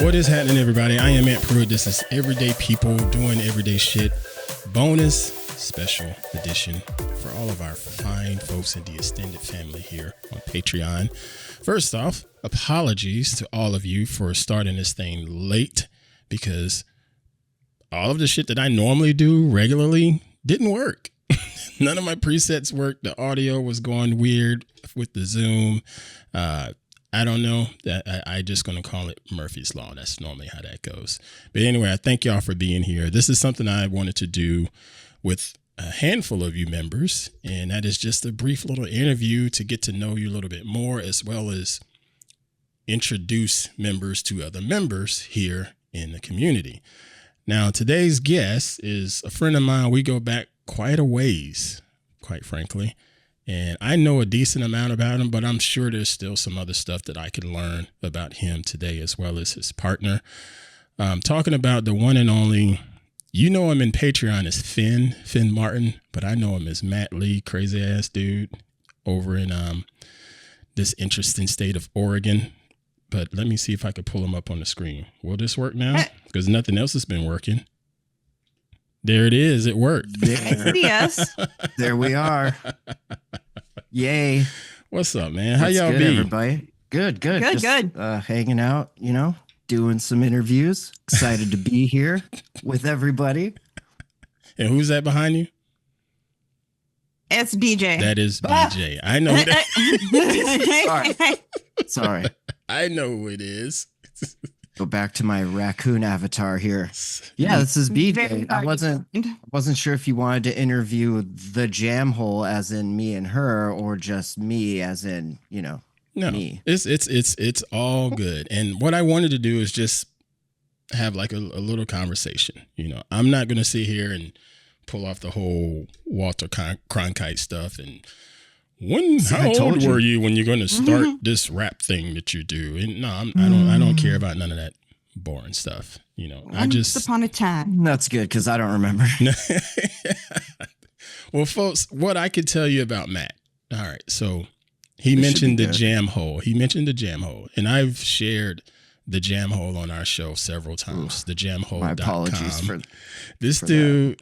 What is happening, everybody? I am Pruitt. This is Everyday People Doing Everyday Shit bonus special edition for all of our fine folks in the extended family here on Patreon. First off, apologies to all of you for starting this thing late because all of the shit that I normally do regularly didn't work. None of my presets worked. The audio was going weird with the Zoom. I don't know. I just going to call it Murphy's Law. That's normally how that goes. But anyway, I thank y'all for being here. This is something I wanted to do with a handful of you members, and that is just a brief little interview to get to know you a little bit more, as well as introduce members to other members here in the community. Now, today's guest is a friend of mine. We go back quite a ways, quite frankly. And I know a decent amount about him, but I'm sure there's still some other stuff that I can learn about him today, as well as his partner. Talking about the one and only, you know him in Patreon as Finn Martin, but I know him as Matt Lee, crazy ass dude over in this interesting state of Oregon. But let me see if I could pull him up on the screen. Will this work now? Because nothing else has been working. There it is. It worked. Yes. There we are. Yay. What's up, man? How That's y'all good, be? everybody? Good. Good, Just, hanging out, doing some interviews. Excited to be here with everybody. And who's that behind you? It's BJ. That is BJ. I know that. Sorry. I know who it is. Go back to my raccoon avatar here. Yeah, this is BJ. I wasn't sure if you wanted to interview the Jamhole as in me and her, or just me as in, No, me. It's all good. And what I wanted to do is just have like a little conversation. I'm not going to sit here and pull off the whole Walter Cronkite stuff. And how old were you when you're going to start this rap thing that you do? And no, I don't care about none of that boring stuff. Once upon a time. That's good because I don't remember. Well, folks, what I could tell you about Matt. All right, so he mentioned the Jamhole. And I've shared the Jamhole on our show several times. TheJamhole.com. My apologies for this dude.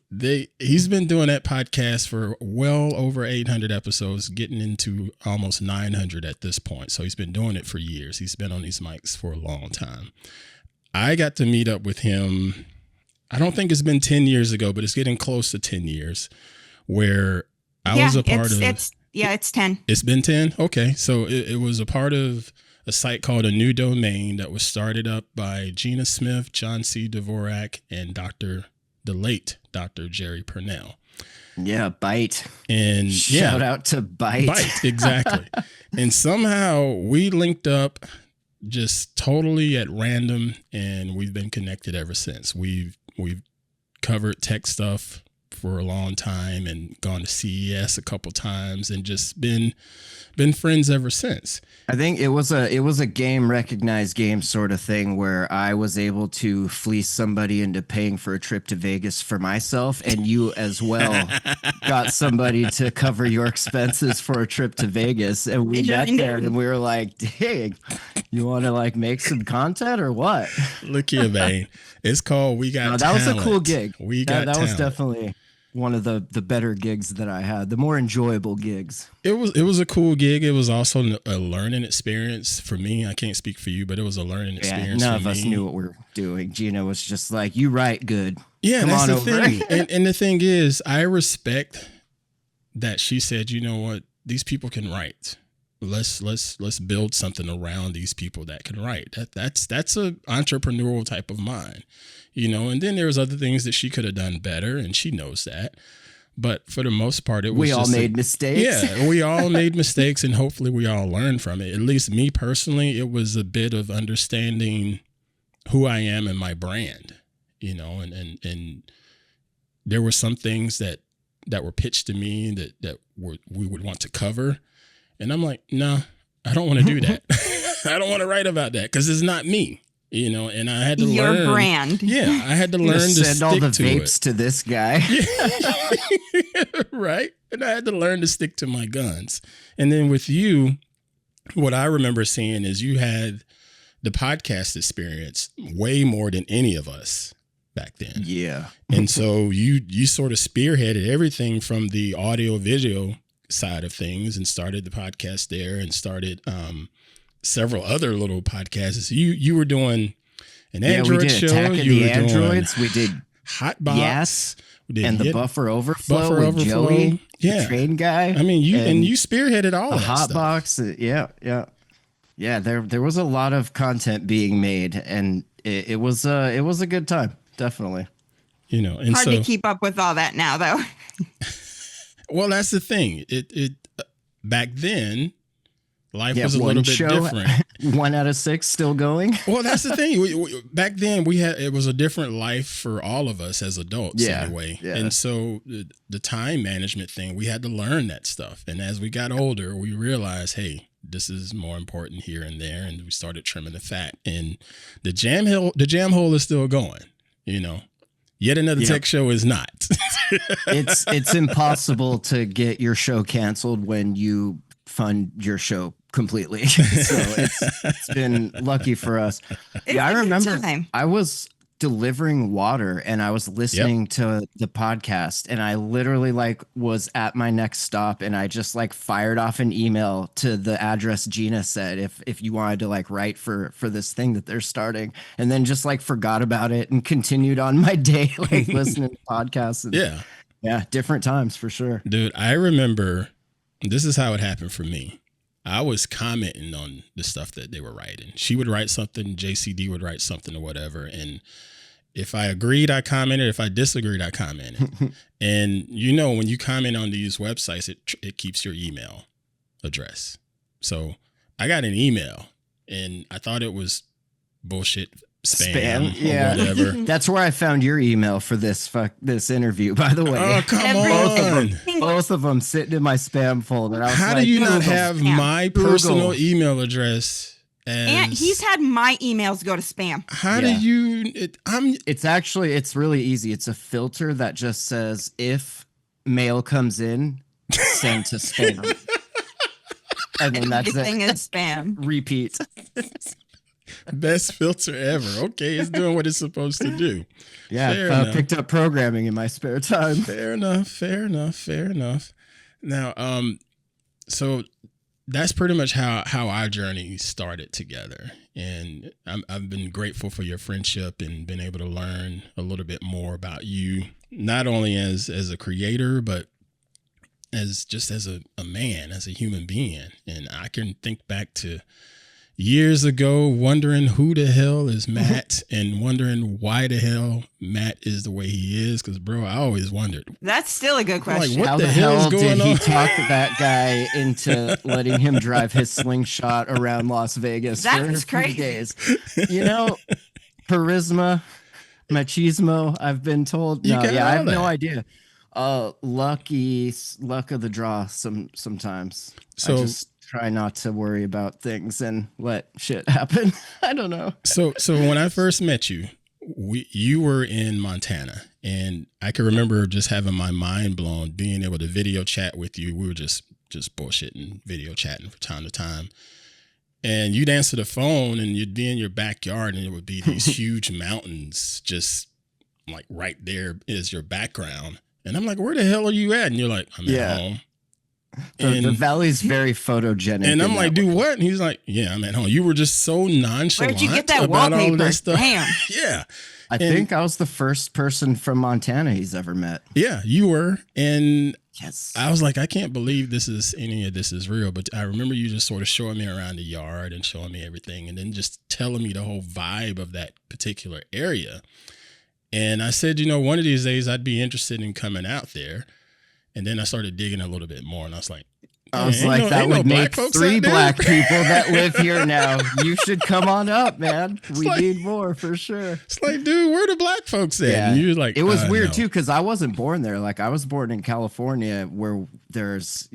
He's been doing that podcast for well over 800 episodes, getting into almost 900 at this point. So he's been doing it for years. He's been on these mics for a long time. I got to meet up with him. I don't think it's been 10 years ago, but it's getting close to 10 years, where I was a part of. It's 10. It's been 10. Okay, so it was a part of a site called A New Domain that was started up by Gina Smith, John C. Dvorak, and the late Dr. Jerry Purnell. Yeah, Byte. And shout out to Byte. Byte, exactly. And somehow we linked up just totally at random, and we've been connected ever since. We've covered tech stuff for a long time and gone to CES a couple times and just been friends ever since. I think it was a game recognized game sort of thing where I was able to fleece somebody into paying for a trip to Vegas for myself, and you as well got somebody to cover your expenses for a trip to Vegas, and we got there and we were like, "Hey, you want to like make some content or what?" Look here, man. It's called We Got Talent. That was a cool gig. That was definitely one of the better gigs that I had, the more enjoyable gigs. It was a cool gig. It was also a learning experience for me. I can't speak for you, but it was a learning experience. None for of us me. knew what we were doing. Gina was just like, "You write good. Yeah, come that's on the over." thing. And the thing is, I respect that she said, "You know what? These people can write. Let's build something around these people that can write." That's a entrepreneurial type of mind. And then there was other things that she could have done better, and she knows that. But for the most part, we all made mistakes. Yeah, we all made mistakes, and hopefully we all learn from it. At least me personally, it was a bit of understanding who I am and my brand, and there were some things that were pitched to me that we would want to cover. And I'm like, no, I don't want to do that. I don't want to write about that because it's not me. And I had to learn your brand. Yeah, I had to learn to send all the stick to vapes to this guy. Right. And I had to learn to stick to my guns. And then with you, what I remember seeing is you had the podcast experience way more than any of us back then. Yeah. And so you sort of spearheaded everything from the audio video side of things and started the podcast there and started several other little podcasts. You were doing an Android show. Attack of the Androids. We did Hotbox. Yes. We did and the Buffer Overflow with Joey, the train guy. I mean, you spearheaded all the of that Hotbox. stuff. Yeah. There was a lot of content being made, and it was a good time. Definitely. And hard to keep up with all that now, though. Well, that's the thing. It back then, life was a little bit different. 1 out of 6 still going. Well, that's the thing. Back then, it was a different life for all of us as adults, anyway. Yeah. And so the time management thing, we had to learn that stuff. And as we got older, we realized, hey, this is more important here and there, and we started trimming the fat. And the Jamhole is still going. Yet another tech show is not. It's impossible to get your show canceled when you fund your show completely. So it's been lucky for us. I remember I was delivering water and I was listening to the podcast, and I literally was at my next stop, and I just fired off an email to the address Gina said if you wanted to write for this thing that they're starting, and then just forgot about it and continued on my day listening to podcasts. And, yeah, different times for sure. Dude, I remember this is how it happened for me. I was commenting on the stuff that they were writing. She would write something, JCD would write something or whatever. And if I agreed, I commented. If I disagreed, I commented. And when you comment on these websites, it keeps your email address. So I got an email and I thought it was bullshit spam or whatever. That's where I found your email for this interview, by the way. Oh, come on. Both of them sitting in my spam folder. How do you not have my personal email address? And he's had my emails go to spam. How do you? It's really easy. It's a filter that just says if mail comes in, send to spam. And then that's everything is spam. Repeat. Best filter ever. Okay, it's doing what it's supposed to do. Yeah, picked up programming in my spare time. Fair enough. Now, so that's pretty much how our journey started together. And I've been grateful for your friendship and been able to learn a little bit more about you, not only as a creator, but as a man, as a human being. And I can think back to years ago, wondering who the hell is Matt and wondering why the hell Matt is the way he is. Because, bro, I always wondered. That's still a good question. What the hell is going on? He talk that guy into letting him drive his slingshot around Las Vegas That's for crazy. 3 days? Charisma, machismo, I've been told. I have no idea. Luck of the draw sometimes. So I just try not to worry about things and let shit happen. I don't know. So when I first met you, you were in Montana, and I can remember just having my mind blown, being able to video chat with you. We were just bullshitting, video chatting from time to time. And you'd answer the phone and you'd be in your backyard and it would be these huge mountains just right there is your background. And I'm like, where the hell are you at? And you're like, I'm at home. The valley's very photogenic. And I'm like, dude, what? And he's like, yeah, I'm at home. You were just so nonchalant. Where'd you get that about wallpaper? all that stuff. Damn. Yeah. I think I was the first person from Montana he's ever met. Yeah, you were. And yes, I was like, I can't believe any of this is real. But I remember you just sort of showing me around the yard and showing me everything and then just telling me the whole vibe of that particular area. And I said, one of these days I'd be interested in coming out there. And then I started digging a little bit more, and I was like, that would make 3 black people that live here now. You should come on up, man. We need more for sure. It's like, dude, where the black folks at? Yeah. And you're like, it was weird too, because I wasn't born there. I was born in California, where there's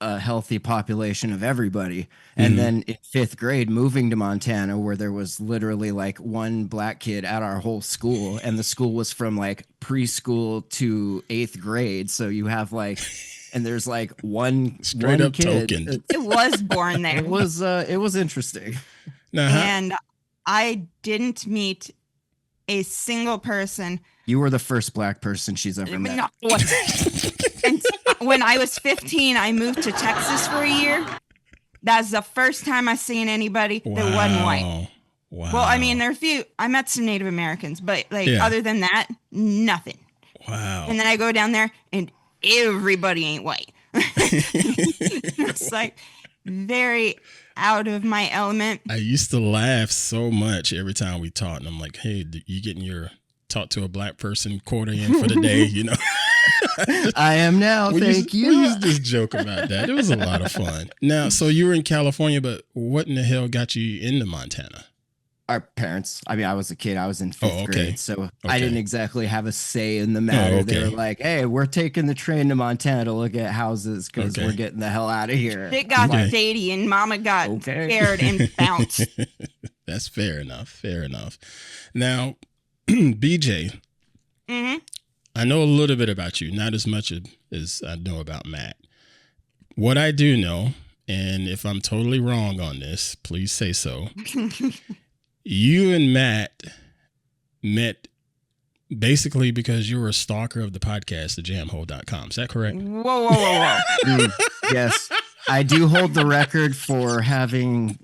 a healthy population of everybody. And then in 5th grade, moving to Montana, where there was literally 1 black kid at our whole school. And the school was from preschool to 8th grade. So you have and there's one straight up kid. token. It was born there. It was interesting. And I didn't meet a single person. You were the first black person she's ever met. And when I was 15, I moved to Texas for a year. That's the first time I seen anybody that wasn't white. Wow. Well, I mean, there are a few. I met some Native Americans, but other than that, nothing. Wow. And then I go down there, and everybody ain't white. It's like very out of my element. I used to laugh so much every time we taught, and I'm like, "Hey, you getting your talk to a black person quota in for the day?" You know. I am now. Thank you. We used to just joke about that. It was a lot of fun. Now, so you were in California, but what in the hell got you into Montana? Our parents. I mean, I was a kid. I was in fifth grade, so I didn't exactly have a say in the matter. They were like, "Hey, we're taking the train to Montana to look at houses because we're getting the hell out of here." It got shady, and Mama got scared and bounced. That's fair enough. Fair enough. Now, BJ, I know a little bit about you, not as much as I know about Matt. What I do know, and if I'm totally wrong on this, please say so. You and Matt met basically because you were a stalker of the podcast, the Jamhole.com. Is that correct? Whoa. Yes. I do hold the record for having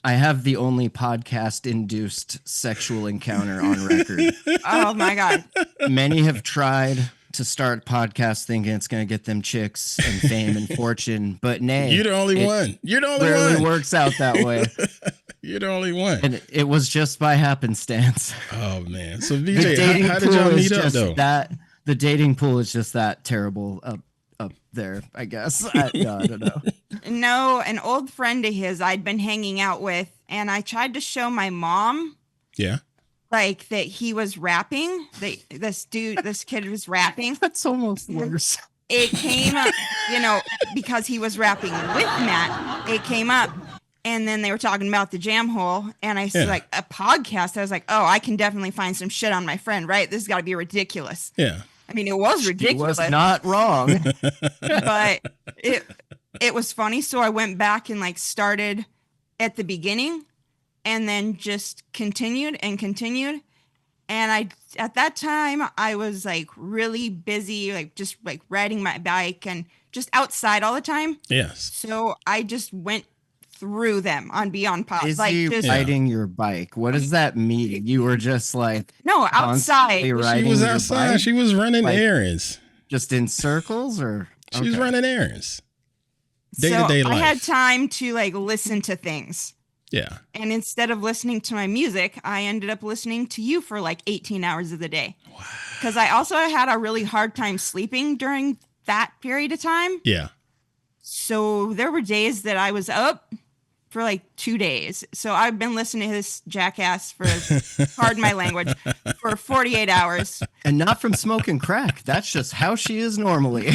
I have the only podcast-induced sexual encounter on record. Oh, my God. Many have tried to start podcasts thinking it's going to get them chicks and fame and fortune, but nay. You're the only one. You're the only one. It rarely works out that way. You're the only one. And it was just by happenstance. Oh, man. So, BJ, how did y'all meet up, though? The dating pool is just that terrible up there, I guess. I don't know. No, an old friend of his I'd been hanging out with, and I tried to show my mom. Yeah. Like that he was rapping. This kid was rapping. That's almost worse. It came up, because he was rapping with Matt. It came up, and then they were talking about the Jamhole, and I said, like, a podcast. I was like, oh, I can definitely find some shit on my friend, right? This has got to be ridiculous. Yeah. I mean, it was ridiculous. He was not wrong. But it was funny. So I went back and started at the beginning. And then just continued. And at that time, I was really busy, just riding my bike and just outside all the time. Yes. So I just went through them on Beyond Pop. Busy riding your bike. What does that mean? You were just no, outside. She was outside. She was running errands. Just in circles, or she was running errands. Day-to-day life. I had time to listen to things. Yeah. And instead of listening to my music, I ended up listening to you for 18 hours of the day. Wow. Because I also had a really hard time sleeping during that period of time. Yeah. So there were days that I was up for 2 days. So I've been listening to this jackass for, pardon my language, for 48 hours. And not from smoking crack. That's just how she is normally.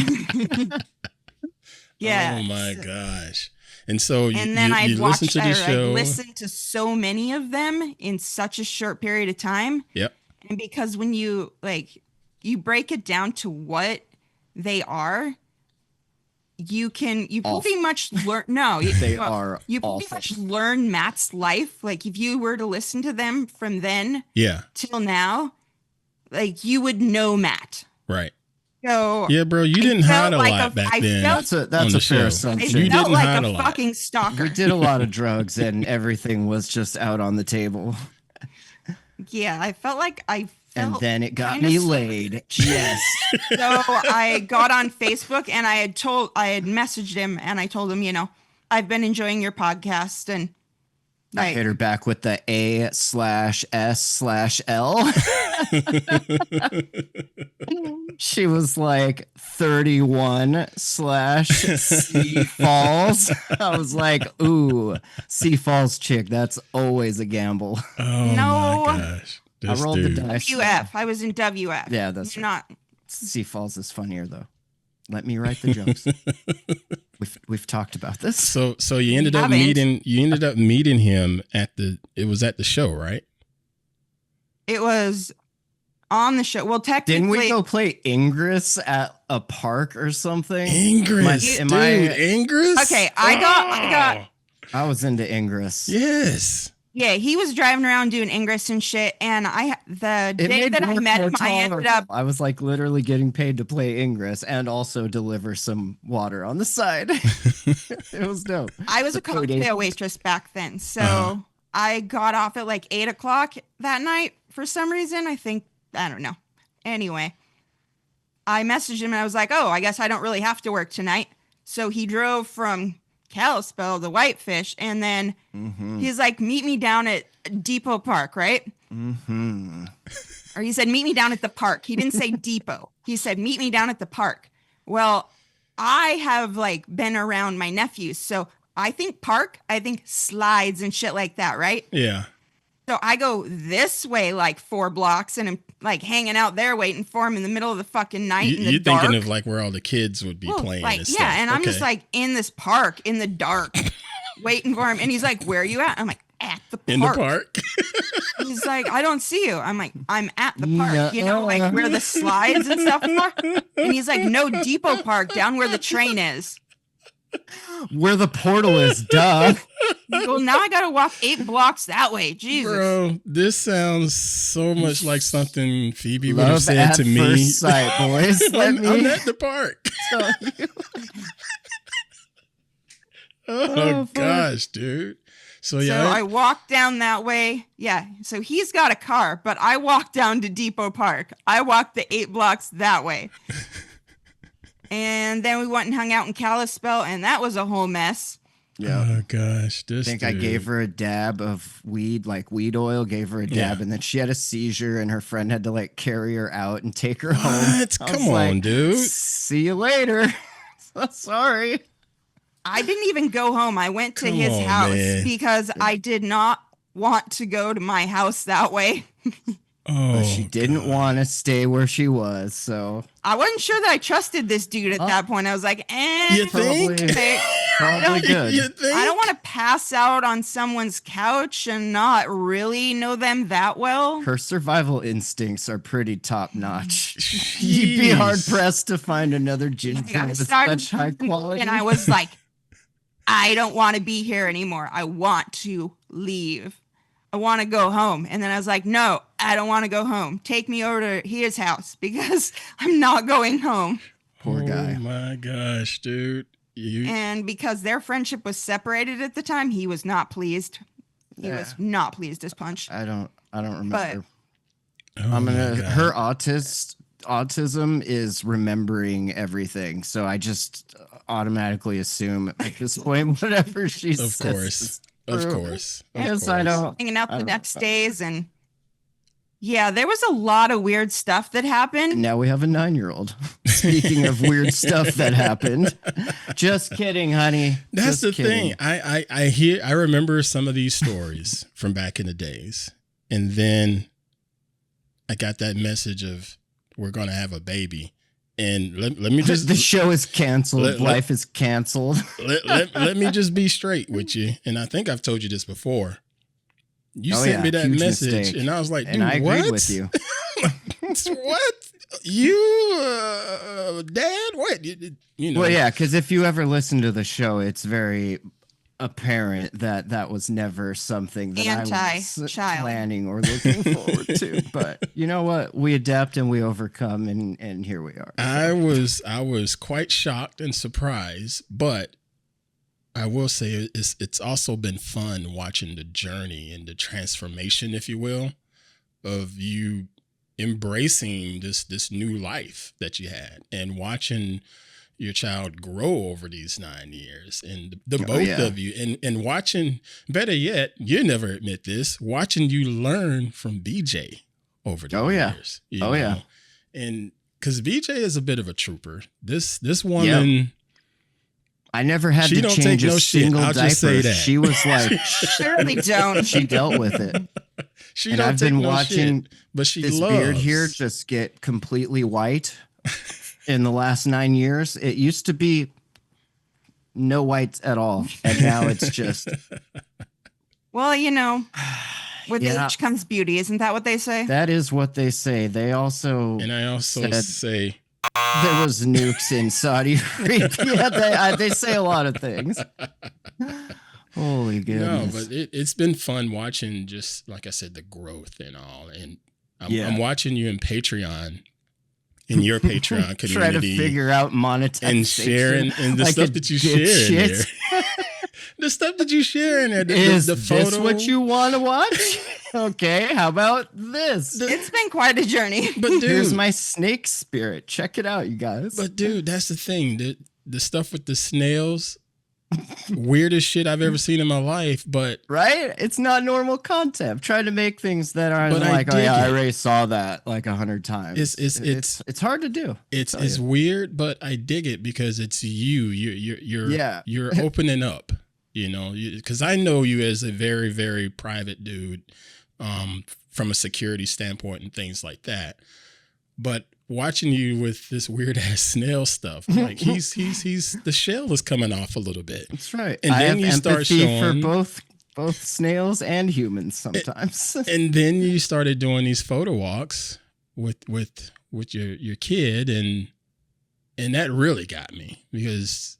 Yeah. Oh my gosh. And so I'd listen to the show. I listened to so many of them in such a short period of time. Yep. And because when you you break it down to what they are, you pretty much learn. No, they are. You pretty much learn Matt's life. If you were to listen to them from then, till now, you would know Matt. Right. So yeah, bro, you didn't hide a lot back then. That's a fair assumption. You felt like a fucking stalker. We did a lot of drugs, and everything was just out on the table. Yeah, I felt like and then it got me laid. Yes. So I got on Facebook, and I had messaged him, and I told him, I've been enjoying your podcast, and I hit her back with the A/S/L. She was like 31/C Falls. I was like, ooh, C Falls chick. That's always a gamble. Oh no. My gosh. I rolled the dice. WF. I was in WF. Yeah, that's not. C Falls is funnier though. Let me write the jokes. We've talked about this. So you ended up meeting him it was at the show, right? It was on the show. Well, technically, didn't we go play Ingress at a park or something? Ingress, Ingress. Okay, I got I was into Ingress. Yes. Yeah, he was driving around doing Ingress and shit. And the day that I met him, I ended up. I was like literally getting paid to play Ingress and also deliver some water on the side. It was dope. I was a cocktail waitress back then. So I got off at like 8:00 that night for some reason. I don't know. Anyway, I messaged him and I was like, oh, I guess I don't really have to work tonight. So he drove from Kalispell to Whitefish, and then he's like, meet me down at Depot Park, right? Or he said, meet me down at the park. He didn't say Depot. He said, meet me down at the park. Well, I have like been around my nephews, so I think park, I think slides and shit like that, right? Yeah. So I go this way like 4 blocks, and I'm like hanging out there waiting for him in the middle of the fucking night in the You're dark. thinking of like where all the kids would be playing like, and yeah, stuff. and I'm just like in this park in the dark waiting for him. And he's like, where are you at? I'm like, at the park. In the park. He's like, I don't see you. I'm like, I'm at the park, you know, like where the slides and stuff are. And he's like, no, Depot Park, down where the train is. Where the portal is, duh. Well, now I gotta walk 8 blocks that way. Jesus. Bro, this sounds so much like something Phoebe would Love have said at to me. first sight, boys. I'm at the park. tell you. Oh gosh, dude. So yeah, So I walked down that way. Yeah. So he's got a car, but I walked down to Depot Park. I walked the 8 blocks that way. And then we went and hung out in Kalispell, and that was a whole mess. Yeah. Oh gosh, this I think dude. I gave her a dab of weed, like weed oil, gave her a dab, and then she had a seizure, and her friend had to like carry her out and take her home. What? Come on, dude. See you later. So sorry. I didn't even go home. I went to Come his on, house man. because I did not want to go to my house that way. Oh, But she didn't want to stay where she was, so I wasn't sure that I trusted this dude at that point. I was like, You think? probably good. You think? I don't want to pass out on someone's couch and not really know them that well. Her survival instincts are pretty top notch. You'd be hard pressed to find another ginger I with started such high quality. and I was like, I don't want to be here anymore. I want to leave. I want to go home. And then I was like, no, I don't want to go home. Take me over to his house because I'm not going home. Poor guy. Oh my gosh, dude. And because their friendship was separated at the time, he was not pleased. He was not pleased as punch. I don't remember. Oh I'm my gonna. God. Her autism is remembering everything, so I just automatically assume at this point whatever she Of says. course. Of course. Of Yes, course. I know. Hanging out I the don't next know. days, and yeah, there was a lot of weird stuff that happened. Now we have a 9-year-old. Speaking of weird stuff that happened, just kidding, honey. That's Just the kidding. thing. I remember some of these stories from back in the days. And then I got that message of we're gonna have a baby. And let me just The show is canceled. Let- Life is canceled. let me just be straight with you. And I think I've told you this before. You Oh, sent yeah, me that huge message, mistake. and I was like, dude, And I agreed what? with you. What? You, Dad? What? You know? Well, yeah, because if you ever listen to the show, it's very apparent that that was never something that I was Anti-child. planning or looking forward to. But you know what? We adapt and we overcome, and here we are. I was quite shocked and surprised, but I will say it's also been fun watching the journey and the transformation, if you will, of you embracing this new life that you had and watching your child grow over these 9 years, and the both of you, and watching, better yet, you never admit this, watching you learn from BJ over the years. You know? And because BJ is a bit of a trooper. This woman, I never had she to don't change take a no shit. single I'll diaper. just say that. She was like, Surely don't. she dealt with it. she And don't I've take been no watching shit, but she this loves. beard here just get completely white in the last 9 years. It used to be no whites at all, and now it's just Well, you know, with Yeah. age comes beauty. Isn't that what they say? that is what they say. They also And I also said say, there was nukes in Saudi Arabia. They say a lot of things, Holy No, goodness. but it's been fun watching, just like I said, the growth and all. And Yeah. I'm watching you in Patreon, in your Patreon community. Try to figure out monetization. And sharing, and the like stuff that you share in there. The stuff that you share in there. Is the photo. this what you want to watch? Okay, how about this? It's been quite a journey. But dude, here's my snake spirit. Check it out, you guys. But dude, that's the thing. The stuff with the snails, weirdest shit I've ever seen in my life. But right, it's not normal content. I'm trying to make things that aren't like, oh yeah, I already saw that like 100 times. It's hard to do. It's weird, but I dig it because it's you. You're opening up. You know, because I know you as a very, very private dude, from a security standpoint and things like that. But watching you with this weird ass snail stuff, like he's the shell is coming off a little bit. That's right. And then you start showing for both snails and humans sometimes. And then you started doing these photo walks with your kid, and that really got me because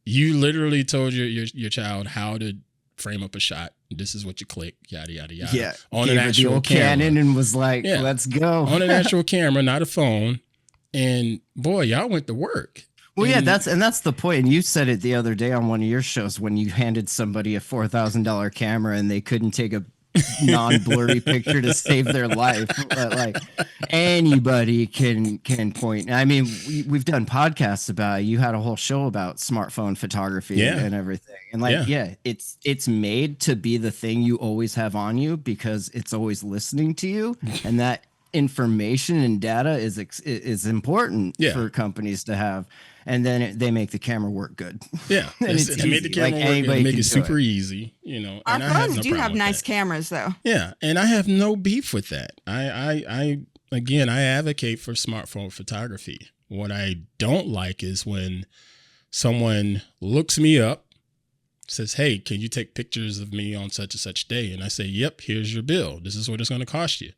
you literally told your child how to frame up a shot. This is what you click, yada yada yada. Yeah, on an actual Canon and was like, "Let's go." On an actual camera, not a phone. And boy, y'all went to work. Well, yeah, that's the point. And you said it the other day on one of your shows when you handed somebody a $4,000 camera and they couldn't take a non-blurry picture to save their life. But like anybody can point. I mean, we've done podcasts about it. You had a whole show about smartphone photography and everything. And like, it's made to be the thing you always have on you because it's always listening to you, and that information and data is important for companies to have. And then they make the camera work good. Yeah, they made the camera work and make it super easy. You know, our phones do have nice cameras, though. Yeah, and I have no beef with that. I advocate for smartphone photography. What I don't like is when someone looks me up, says, "Hey, can you take pictures of me on such and such day?" And I say, "Yep, here's your bill. This is what it's going to cost you."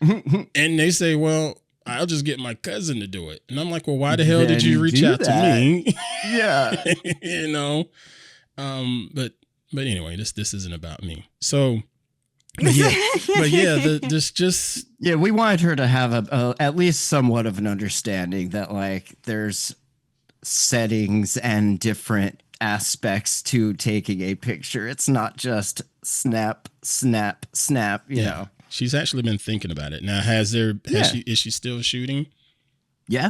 And they say, "Well, I'll just get my cousin to do it." And I'm like, "Well, why the hell did you reach out to me?" Yeah. You know? But anyway, this isn't about me. So, we wanted her to have a at least somewhat of an understanding that like there's settings and different aspects to taking a picture. It's not just snap, snap, snap, you know. She's actually been thinking about it. Now, is she still shooting? Yeah.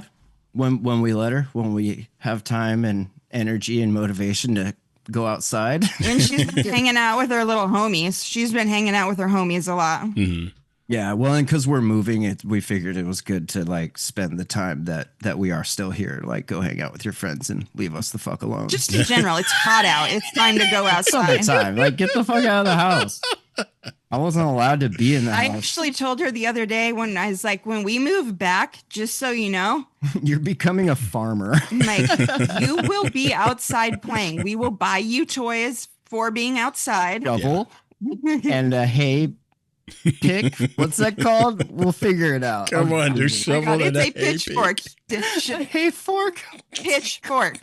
When we let her, when we have time and energy and motivation to go outside. When she's been hanging out with her little homies. She's been hanging out with her homies a lot. Mm-hmm. Yeah, well, and because we're moving, we figured it was good to like spend the time that we are still here. Like, go hang out with your friends and leave us the fuck alone. Just in general, it's hot out. It's time to go outside. Time. Like, get the fuck out of the house. I wasn't allowed to be in the house. I actually told her the other day when I was like, when we move back, just so you know, you're becoming a farmer. Like, you will be outside playing. We will buy you toys for being outside. Shovel and a hay pick. What's that called? We'll figure it out. Come on, do shovel and a pitchfork. Hay fork? Pitchfork.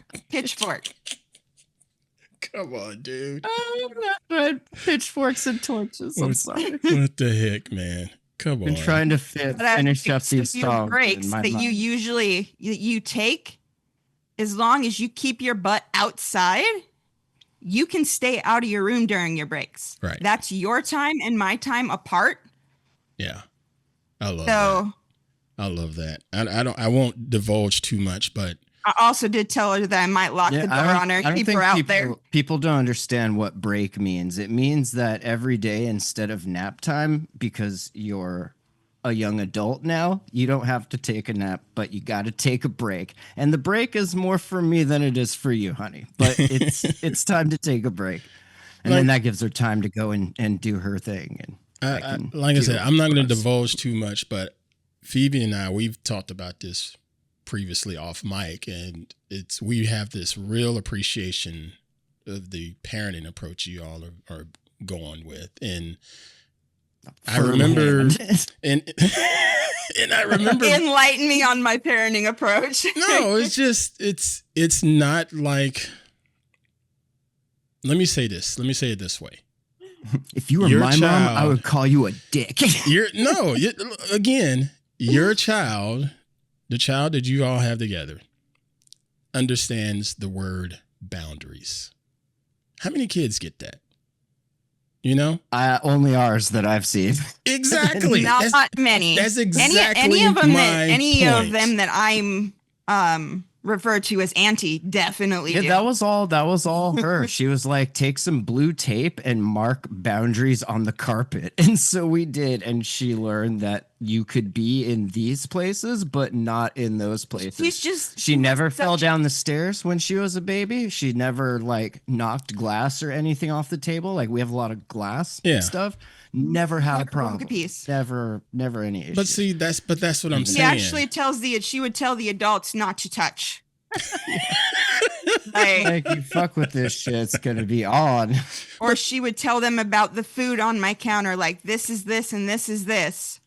Come on, dude. Pitchforks and torches. I'm sorry. What the heck, man? Come on. I'm trying to finish up these songs. Breaks that you usually you take, as long as you keep your butt outside, you can stay out of your room during your breaks. Right. That's your time and my time apart. Yeah. I love that. I love that. I won't divulge too much, but I also did tell her that I might lock the door on her and keep her out there. People don't understand what break means. It means that every day instead of nap time, because you're a young adult now, you don't have to take a nap, but you got to take a break. And the break is more for me than it is for you, honey. But it's time to take a break. And then that gives her time to go and do her thing. And like I said, I'm not going to divulge too much, but Phoebe and I, we've talked about this previously off mic, and we have this real appreciation of the parenting approach you all are going with. And I remember and I remember enlighten me on my parenting approach. No, it's just it's not like let me say this. Let me say it this way. If you were my mom, I would call you a dick. Again, your child, the child that you all have together, understands the word boundaries. How many kids get that? You know? Only ours that I've seen. Exactly. Not many. That's exactly any of them my any point. of them that I'm referred to as auntie definitely do. That was all her. She was like, take some blue tape and mark boundaries on the carpet. And so we did. And she learned that you could be in these places, but not in those places. She never fell down the stairs when she was a baby. She never like knocked glass or anything off the table. Like we have a lot of glass stuff. Never had a problem. Never any issue. But see, that's what I'm saying. She would tell the adults not to touch. Like you fuck with this shit, it's gonna be on. Or she would tell them about the food on my counter, like this is this and this is this.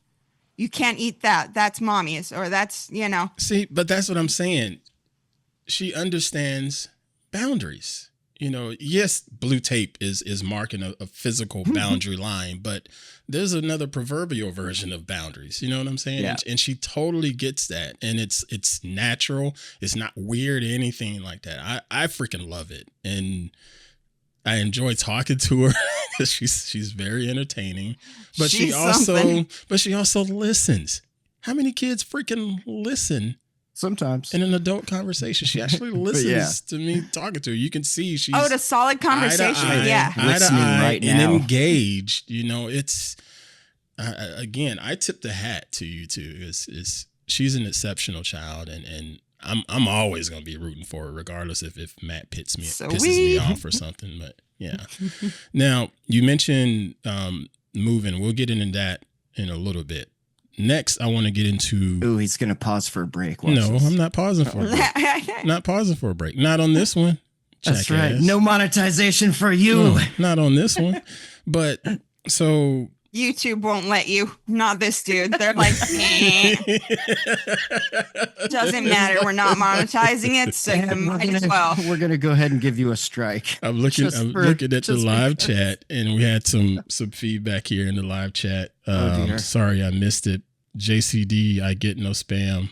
You can't eat that. That's mommy's, or that's, you know. See, but that's what I'm saying. She understands boundaries. You know, yes, blue tape is marking a physical boundary line, but there's another proverbial version of boundaries. You know what I'm saying? Yeah. And she totally gets that. And it's natural. It's not weird or anything like that. I freaking love it. And I enjoy talking to her because she's very entertaining. But she also listens. How many kids freaking listen? Sometimes in an adult conversation, she actually listens to me talking to her. You can see she's a solid conversation. Eye to eye right and now. Engaged. You know, it's again, I tip the hat to you too. She's an exceptional child, and I'm always gonna be rooting for her, regardless if Matt pisses me off or something. But yeah. Now you mentioned moving. We'll get into that in a little bit. Next, I want to get into... Ooh, he's going to pause for a break. I'm not pausing for a break. Not pausing for a break. Not on this one. That's right. No monetization for you. No, not on this one. But so... YouTube won't let you. Not this dude. They're like, doesn't matter. We're not monetizing it, so you might as well. We're going to go ahead and give you a strike. I'm looking at the live chat, and we had some feedback here in the live chat. Sorry, I missed it. JCD, I get no spam.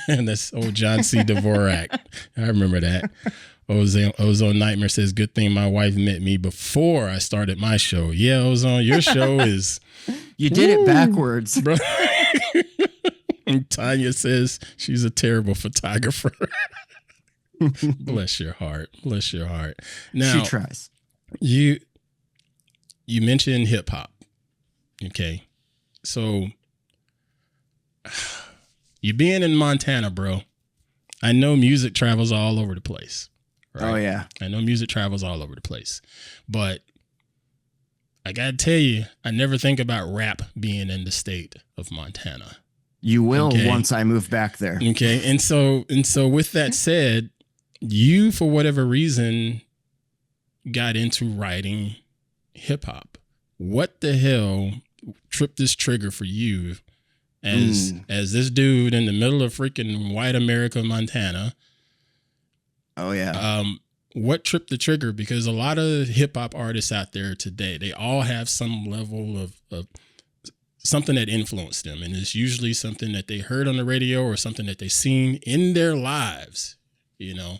And that's old John C. Dvorak. I remember that. Ozone Nightmare says, good thing my wife met me before I started my show. Yeah, Ozone, your show is... You did it backwards. Bro. And Tanya says she's a terrible photographer. Bless your heart. Bless your heart. Now, she tries. You mentioned hip hop. Okay. So you being in Montana, bro, I know music travels all over the place. Right? Oh, yeah. I know music travels all over the place. But I got to tell you, I never think about rap being in the state of Montana. You will once I move back there. Okay. And so with that said, you, for whatever reason, got into writing hip hop. What the hell tripped this trigger for you as this dude in the middle of freaking white America, Montana? Oh, yeah. What tripped the trigger? Because a lot of hip hop artists out there today, they all have some level of something that influenced them. And it's usually something that they heard on the radio or something that they seen in their lives, you know?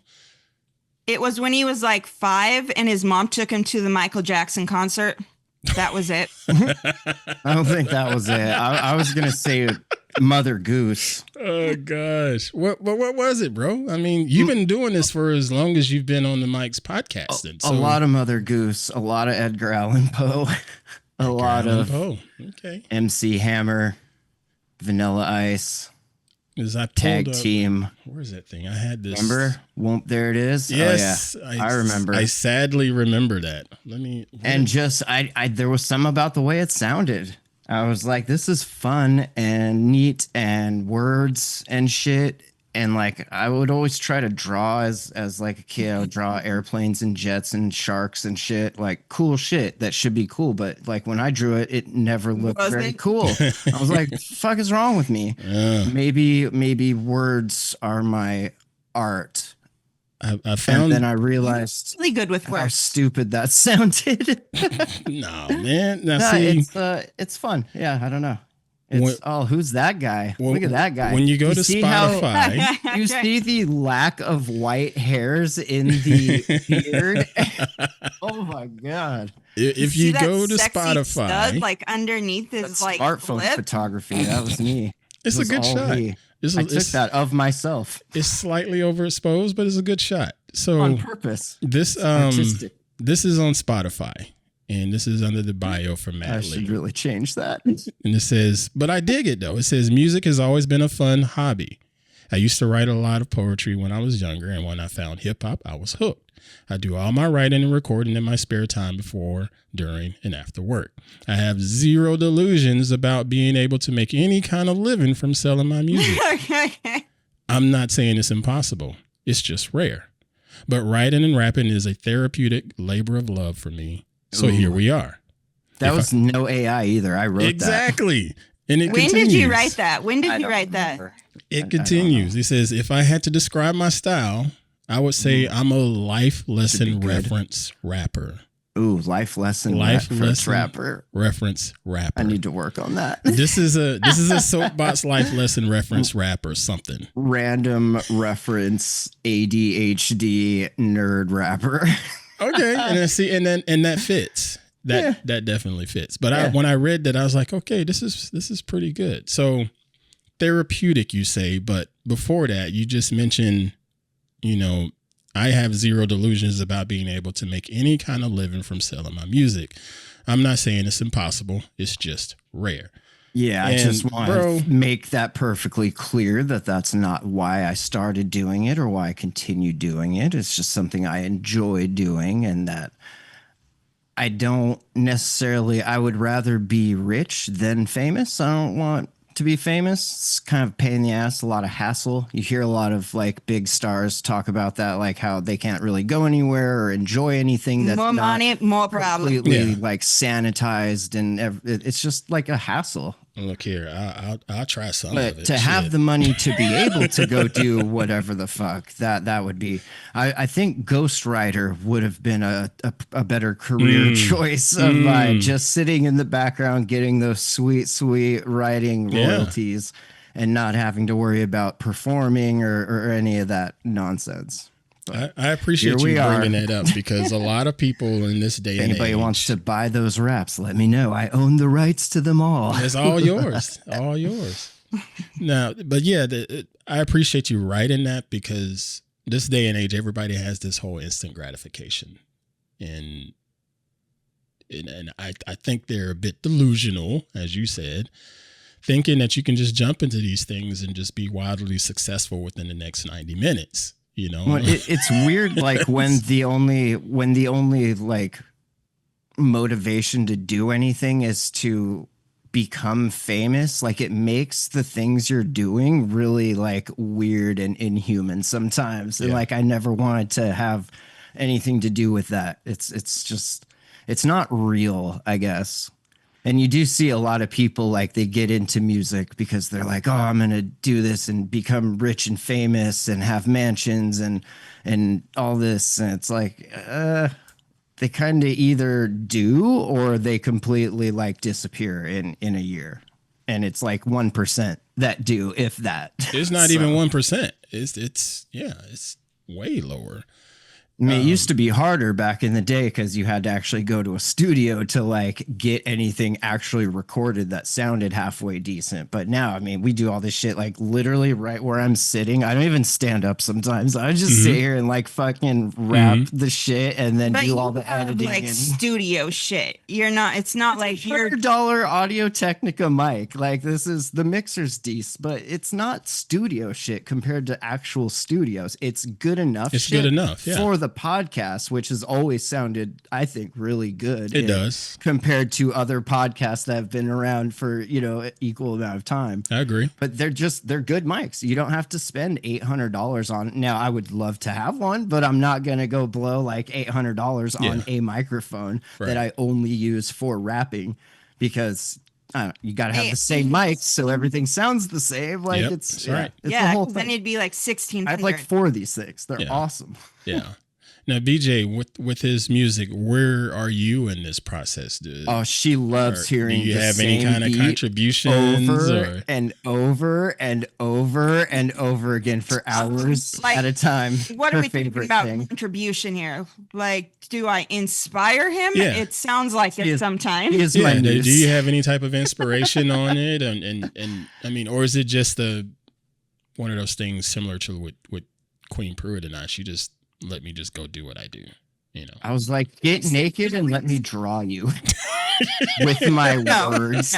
It was when he was like 5 and his mom took him to the Michael Jackson concert. That was it. I don't think that was it. I was going to say Mother Goose. Oh, gosh. What was it, bro? I mean, you've been doing this for as long as you've been on the Mike's podcasting. A lot of Mother Goose, a lot of Edgar Allan Poe, a lot of MC Hammer, Vanilla Ice. Tag team. Where's that thing? I had this. Remember? There it is. Yes, oh, yeah. I remember. I sadly remember that. There was some about the way it sounded. I was like, this is fun and neat and words and shit. And like, I would always try to draw as like a kid. I would draw airplanes and jets and sharks and shit, like cool shit that should be cool. But like when I drew it, it never looked very cool. I was like, the fuck is wrong with me? Maybe words are my art I found. And then I realized Really good with how words. stupid that sounded. No, man. Now No, see, it's fun. Yeah, I don't know. It's who's that guy? Look at that guy. When you go to see how- Spotify, you see the lack of white hairs in the beard. Oh my god! if See you that go to sexy Spotify, stud, like underneath his That's like smartphone lip? photography. That was me. it's It a was good all shot. me. It's, I took that of myself It's slightly overexposed, but it's a good shot. So on purpose. this Artistic. this is on Spotify, and this is under the bio for Matt I Lee. should really change that. And it says, but I dig it though. It says music has always been a fun hobby. I used to write a lot of poetry when I was younger, and when I found hip hop, I was hooked. I do all my writing and recording in my spare time before, during, and after work. I have zero delusions about being able to make any kind of living from selling my music. I'm not saying it's impossible. It's just rare. But writing and rapping is a therapeutic labor of love for me. So here we are. That was no AI either. I wrote exactly. And it When continues. did you write that? When did that. you write that? It continues. He says, if I had to describe my style, I would say I'm a life lesson reference rapper. Ooh, life lesson rapper. Reference rapper. I need to work on that. This is a soapbox life lesson reference rapper something. Random reference ADHD nerd rapper. Okay, and then see, and that fits. That definitely fits. But when I read that, I was like, okay, this is pretty good. So therapeutic, you say, but before that, you just mentioned, I have zero delusions about being able to make any kind of living from selling my music. I'm not saying it's impossible. It's just rare. Yeah, I just want to make that perfectly clear that that's not why I started doing it or why I continue doing it. It's just something I enjoy doing, and that I don't necessarily, I would rather be rich than famous. I don't want to be famous. It's kind of a pain in the ass, a lot of hassle. You hear a lot of like big stars talk about that, like how they can't really go anywhere or enjoy anything that's more money, more problems. Completely like sanitized, and it's just like a hassle. Look here, I'll try some but of it. To have the money to be able to go do whatever the fuck, that would be. I think ghostwriter would have been a better career choice of mine. Just sitting in the background, getting those sweet writing royalties, and not having to worry about performing or any of that nonsense. I appreciate you bringing that up, because a lot of people in this day and age. Anybody wants to buy those raps, let me know. I own the rights to them all. It's all yours. All yours. Now, but yeah, I appreciate you writing that, because this day and age, everybody has this whole instant gratification. And I think they're a bit delusional, as you said, thinking that you can just jump into these things and just be wildly successful within the next 90 minutes. Well, it's weird, like when the only like motivation to do anything is to become famous. Like, it makes the things you're doing really like weird and inhuman sometimes. And like, I never wanted to have anything to do with that. It's not real, I guess. And you do see a lot of people, like, they get into music because they're like, oh, I'm going to do this and become rich and famous and have mansions and all this. And it's like, they kind of either do or they completely like disappear in a year. And it's like 1% that do, if that. It's not even 1%. It's way lower. I mean, it used to be harder back in the day because you had to actually go to a studio to like get anything actually recorded that sounded halfway decent. But now, I mean, we do all this shit like literally right where I'm sitting. I don't even stand up sometimes. I just sit here and like fucking rap the shit and then do all the editing. Like studio shit. You're not, it's not like you're $100 Audio Technica mic. Like, this is the mixer's decent, but it's not studio shit compared to actual studios. It's good enough. It's good enough, yeah. For the podcast, which has always sounded, I think, really good. It does, compared to other podcasts that have been around for equal amount of time. I agree, but they're good mics. You don't have to spend $800 on. Now, I would love to have one, but I'm not gonna go blow like $800 on a microphone that I only use for rapping, because You got to have the same mics so everything sounds the same. Like that's right. It's the whole thing. Then it'd be like 1600. I have like 4 of these things. They're awesome. Yeah. Now, BJ, with his music, where are you in this process? Oh, she loves hearing. Do you have any kind of contributions? Over and over and over and over again for hours at a time. What are we thinking about contribution here? Like, do I inspire him? Yeah. It sounds like it sometimes. He is my muse. Do you have any type of inspiration on it? And I mean, or is it just one of those things similar to with Queen Pruitt and I? She just let me just go do what I do, you know. I was like, get naked and let me draw you with my words.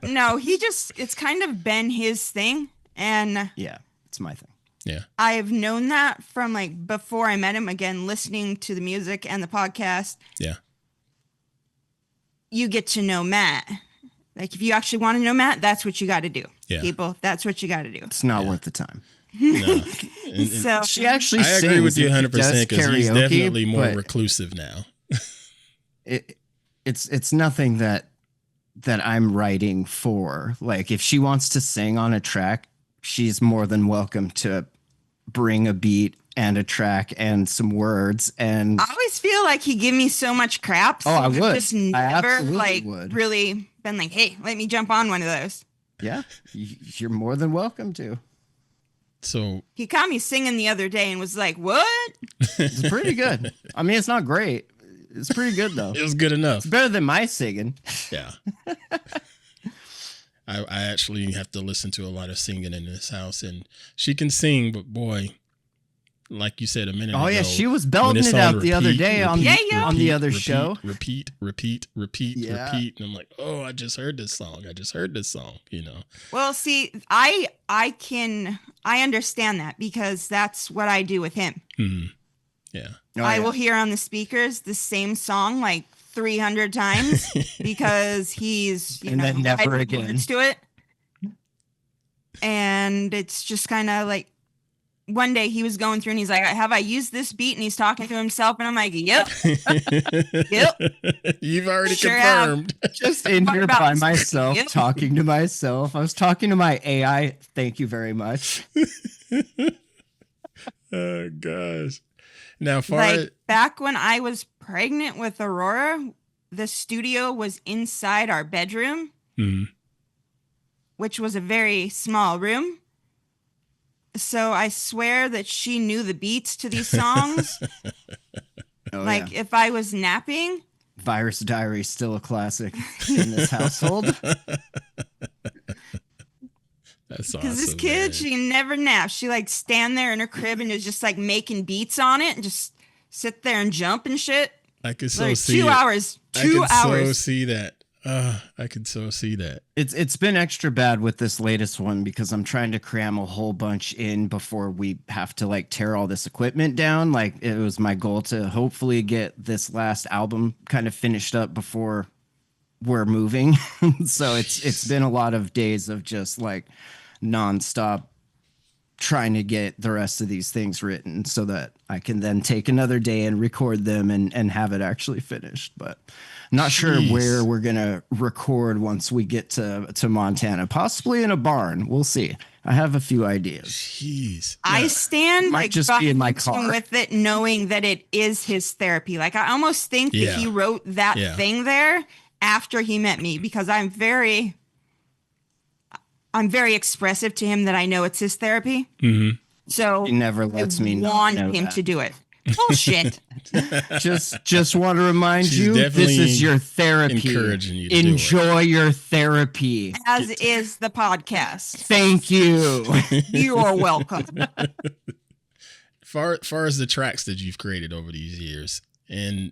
No, it's kind of been his thing. And yeah, it's my thing. Yeah. I've known that from like before I met him, again, listening to the music and the podcast. Yeah. You get to know Matt. Like, if you actually want to know Matt, that's what you got to do. Yeah. People, that's what you got to do. It's not worth the time. No. So she actually I agree with you 100% because he's definitely more but reclusive now. It's nothing that I'm writing for. Like, if she wants to sing on a track, she's more than welcome to bring a beat and a track and some words. And I always feel like he give me so much crap. So I would. Just never would. really been like, hey, let me jump on one of those. Yeah, you're more than welcome to. So he caught me singing the other day and was like, what? It's pretty good. I mean, it's not great. It's pretty good though. It was good enough. It's better than my singing. Yeah. I actually have to listen to a lot of singing in this house, and she can sing, but boy, like you said a minute ago. Oh yeah, she was belting it out the other day on the other show. Repeat, and I'm like, oh, I just heard this song, you know. Well, see, I understand that because that's what I do with him. Mm-hmm. Yeah. I will hear on the speakers the same song like 300 times because he's then never again to it. And it's just kind of like, one day he was going through and he's like, have I used this beat? And he's talking to himself. And I'm like, yep. Yep. You've already confirmed. Just in here by myself, talking to myself. I was talking to my AI. Thank you very much. Oh, gosh. Now, back when I was pregnant with Aurora, the studio was inside our bedroom, which was a very small room. So I swear that she knew the beats to these songs. If I was napping. Virus Diary, still a classic in this household. That's awesome. Because this kid, she never naps. She like stand there in her crib and is just like making beats on it and just sit there and jump and shit. I could so like see 2 hours. 2 hours. I could so see that. I could so see that. It's been extra bad with this latest one because I'm trying to cram a whole bunch in before we have to like tear all this equipment down. Like, it was my goal to hopefully get this last album kind of finished up before we're moving. So it's been a lot of days of just like nonstop trying to get the rest of these things written so that I can then take another day and record them and have it actually finished. But not sure where we're going to record once we get to Montana, possibly in a barn. We'll see. I have a few ideas. Jeez. I stand might like just be in my car with it, knowing that it is his therapy. Like, I almost think that he wrote that thing there after he met me because I'm very expressive to him that I know it's his therapy. Mm-hmm. So he never lets me want him to do it. Bullshit. just want to remind you, this is your therapy. Encouraging you to enjoy your therapy. As is the podcast. Thank you. You are welcome. Far as the tracks that you've created over these years, and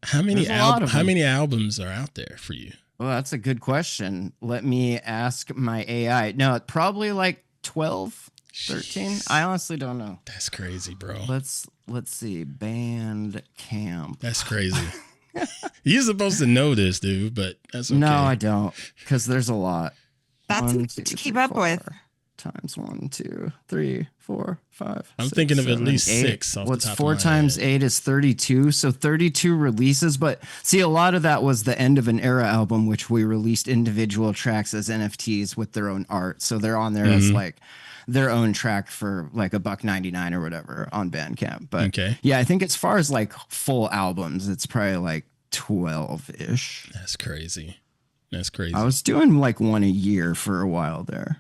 how many albums are out there for you? Well, that's a good question. Let me ask my AI. No, probably like 12, 13. Jeez. I honestly don't know. That's crazy, bro. Let's see. Bandcamp. That's crazy. You're supposed to know this, dude, but that's okay. No, I don't, because there's a lot. That's to keep up with. times 1, 2, 3, 4, 5. I'm 6, thinking of at 7, least 8. 6 off What's the top 4 of my times head. 8 is 32. So 32 releases. But see, a lot of that was the End of an Era album, which we released individual tracks as NFTs with their own art. So they're on there as like their own track for like $1.99 or whatever on Bandcamp. But Okay. yeah, I think as far as like full albums, it's probably like 12-ish. That's crazy. That's crazy. I was doing like one a year for a while there.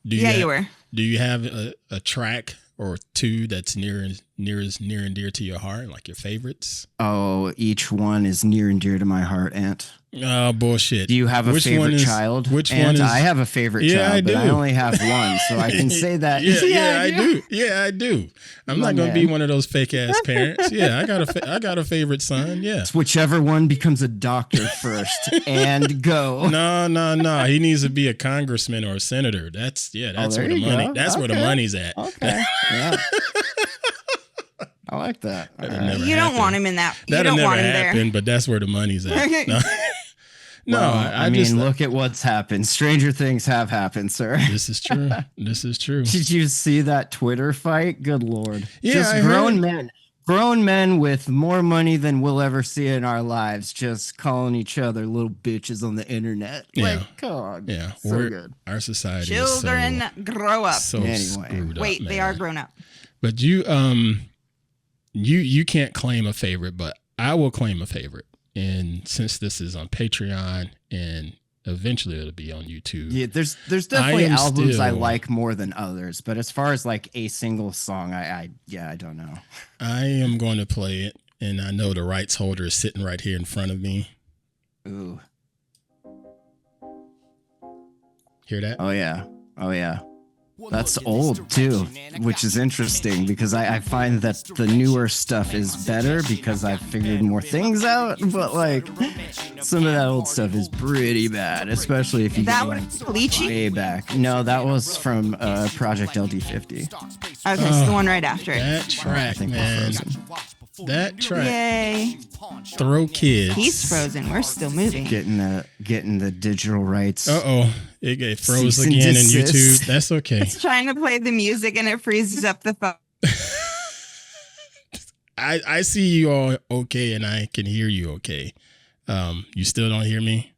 You were. Do you have a track or two that's near and dear to your heart, like your favorites? Oh, each one is near and dear to my heart, Ant. Oh, bullshit. Do you have a Which favorite one is, child? Which Ant, one is? I have a favorite Yeah, child, I but do. I only have one, so I can say that. Yeah, I do. Yeah, I do. I'm My not gonna be man. one of those fake ass parents. Yeah, I got a favorite son. Yeah. It's whichever one becomes a doctor first, and go. No. He needs to be a congressman or a senator. That's there where the you money. go. That's where the Okay. money's at. Okay. Yeah. I like that. All That'll right. never You don't happen. want him in that. You That'll don't never want him happen, there. but that's where the money's at. No, no Well, I mean, just look at what's happened. Stranger things have happened, sir. This is true. This is true. Did you see that Twitter fight? Good Lord. Yeah, just I grown men with more money than we'll ever see in our lives, just calling each other little bitches on the internet. Yeah. Like, God. Yeah, So good. our society Children is grow up. so Anyway. screwed Wait, up, they man. are grown up. But you can't claim a favorite, but I will claim a favorite. And since this is on Patreon and eventually it'll be on YouTube. Yeah, there's definitely am albums I still- like more than others, but as far as like a single song, I don't know. I am going to play it, and I know the rights holder is sitting right here in front of me. Ooh. Hear that? Oh yeah. Oh yeah. That's old too, which is interesting because I find that the newer stuff is better because I've figured more things out. But like some of that old stuff is pretty bad, especially if you That go was Lychee? way back. No, that was from Project LD50. Okay, it's the one right after it. That I track, think we're man. frozen. That track. Yay. Throw kids. He's frozen. We're still moving. Getting the digital rights. Uh-oh. It froze Cease and again in desist. YouTube. That's okay. It's trying to play the music and it freezes up the phone. I see you all okay, and I can hear you okay. You still don't hear me?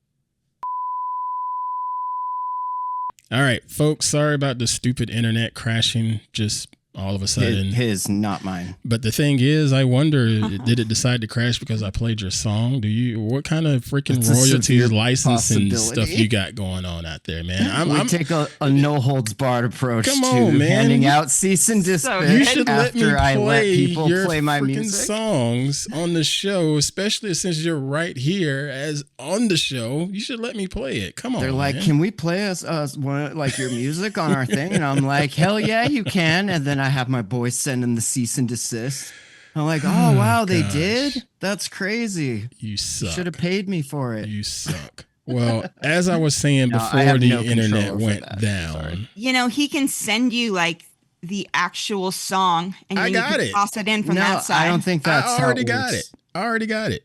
All right, folks, sorry about the stupid internet crashing just all of a sudden. His, not mine. But the thing is, I wonder, did it decide to crash because I played your song? What kind of freaking It's a royalties, severe licensing stuff possibility. you got going on out there, man? We take a no holds barred approach Come to on, man. handing out cease and desist So You should let after me I let play people your play my freaking music. songs on the show, especially since you're right here as on the show. You should let me play it. Come on, They're like, man. can we play like your music on our thing? And I'm like, hell yeah, you can. And then I have my boys send them the cease and desist. I'm like, oh wow, they gosh. did? That's crazy. You suck. Should have paid me for it. You suck. Well, as I was saying No, I before have the no control internet over went that. down, Sorry. You know, he can send you like the actual song and I then you got can it. toss it in from No, that side. I don't think that's I how already it got works. it. I already got it.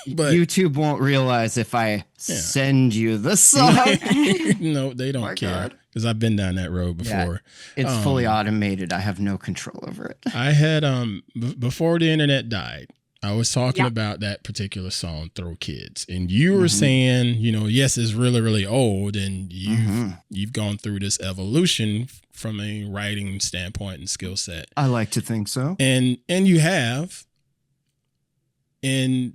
But YouTube won't realize if I send you the song. no, they don't My care God. because I've been down that road Yeah. before. It's fully automated. I have no control over it. I had before the internet died, I was talking Yeah. about that particular song, Throw Kids. And you were saying, yes, it's really, really old and you've gone through this evolution from a writing standpoint and skill set. I like to think so. And you have. And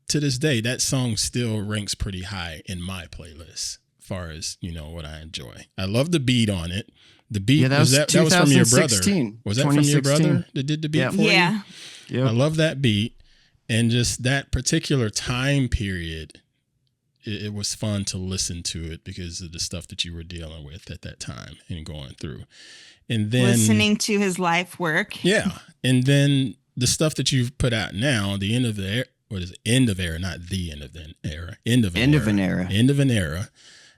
to this day, that song still ranks pretty high in my playlist as far as, what I enjoy. I love the beat on it. The beat Yeah, that was that was from your brother. 2016. Was that from your brother that did the beat Yep. for you? Yeah. Yep. I love that beat, and just that particular time period. It was fun to listen to it because of the stuff that you were dealing with at that time and going through, and then Listening to his life work. yeah, and then the stuff that you've put out now, the end of the era, what is it? End of era, not the end of the era. End of an era.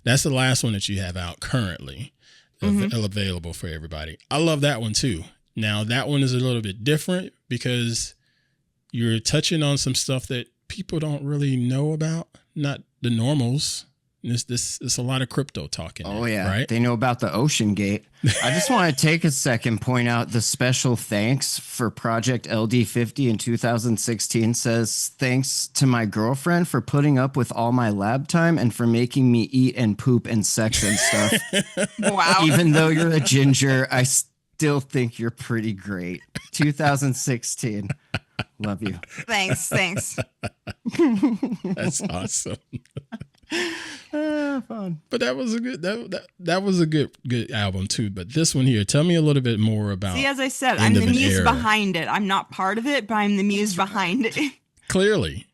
That's the last one that you have out currently, available for everybody. I love that one too. Now that one is a little bit different because you're touching on some stuff that people don't really know about, not the normals. This a lot of crypto talking. Oh there, yeah, right? they know about the Ocean Gate. I just want to take a second, point out the special thanks for Project LD50 in 2016 says, thanks to my girlfriend for putting up with all my lab time and for making me eat and poop and sex and stuff. Wow. Even though you're a ginger, I still think you're pretty great. 2016. Love you. Thanks. That's awesome. Fun. But that was a good that was a good album too. But this one here, tell me a little bit more about. See, as I said, End I'm of the an muse Era. behind it. I'm not part of it, but I'm the muse behind it. Clearly.